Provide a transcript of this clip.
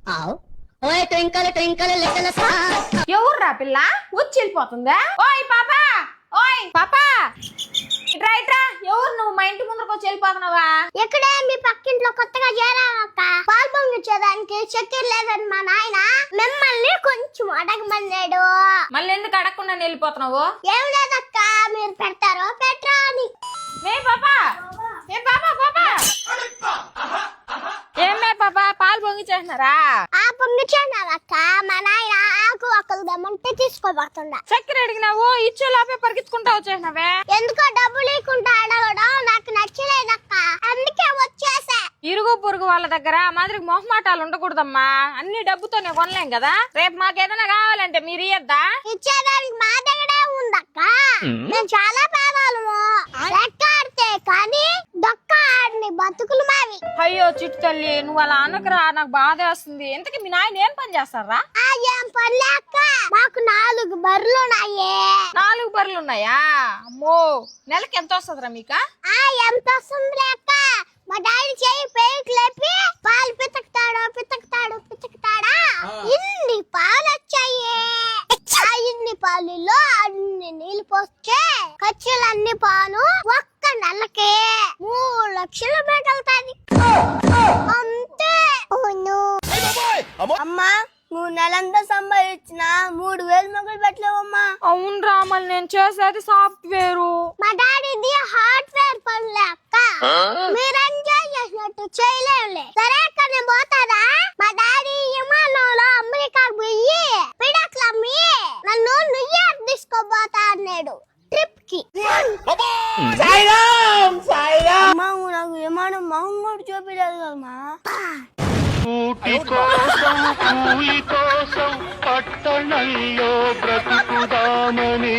ఓయ్ twinkle twinkle little star. ఎవర్రా పిల్ల వచ్చి వెళ్ళిపోతుందా? ఓయ్ పాపా, ఓయ్ పాపా, ఇట్రా ఇట్రా. ఎవరు నువ్వు మా ఇంటి ముందరకు వచ్చి వెళ్ళిపోతున్నావా? ఎక్కడే మీ పక్కింట్లో కొత్తగా చేరావక్క. పాలు పొంగిచ్చేదానికి చక్కెర లేదని మా నాయన మిమ్మల్ని కొంచెం అడగమన్నాడు. మళ్ళీ ఎందుకు అడగకుండా వెళ్ళిపోతున్నావు? ఏం లేదక్క, మీరు పెడతారో పెట్టరా అని. ఏ పాపా, ఏ పాపా పాపా, ఏమే పాపా పాలు పొంగిచ్చేస్తున్నారా? ఆ పొంగిచ్చానక్క. మా నాయన ఆకు ఒక్కలు దమ్మంటే తీసుకోబోతుండ. చక్కెర అడిగినావు, ఇచ్చే లోపే పరిగెత్తుకుంటా వచ్చేసినావే. ఎందుకో డబ్బులు లేకుండా అడగడం నాకు నచ్చలేదక్క, అందుకే వచ్చేసా. ఇరుగు పొరుగు వాళ్ళ దగ్గర మాదిరికి మొహమాటాలు ఉండకూడదమ్మా. అన్ని డబ్బుతోనే కొనలేం కదా. రేపు మాకేదైనా కావాలంటే మీరు ఇయ్యద్దా? ఇచ్చేదానికి మా దగ్గరే ఉందక్క. మేము చాలా పేదవాళ్ళము. లెక్క ఆడితే కానీ దొక్క ఆడిని బతుకులు మావి. అయ్యో చిట్టు తల్లి, నువ్వు అలా అనకరా, నాకు బాధ వేస్తుంది. ఇంతకీ మీ నాయన ఏం పని చేస్తారా? ఏం పని అక్క, మాకు 4 బర్రెలు ఉన్నాయి. 4 బర్రెలు ఉన్నాయా? అమ్మో, నెలకి ఎంత వస్తుందిరా మీకా? ఎంత వస్తుంది అక్క? మా డాడీ చేయి పేరు లేపి పాలు పితకుతాడా ఇన్ని పాలు వచ్చాయి. ఇన్ని పాలులో అన్ని నీళ్లు పోస్తే ఖర్చులన్నీ పాలు ఒక్క నెలకి 3 లక్షలు మిగులుతాది అంతే. అమ్మా, నువ్వు నెలంతా సంపాదించిన 3000 మొగలు పెట్టలేవమ్మా. అవునరా, మళ్ళీ నేను చేసేది సాఫ్ట్వేరు. మా డాడీది హార్డ్వేర్ పనులే అక్క. మీరు ఎంజాయ్ చేసినట్టు చేయలేవులే. సరే అక్క, నేను పోతారా? మా డాడీ విమానంలో అమెరికాకు పోయి పిడక్లు అమ్మి నన్ను న్యూయార్క్ తీసుకోబోతా అన్నాడు ట్రిప్ కి. నాకు విమానం మొహం కూడా చూపించలేదు కదమ్మా. కూటి కోసం కూలి కోసం పట్టణంలో బ్రతుకుదామని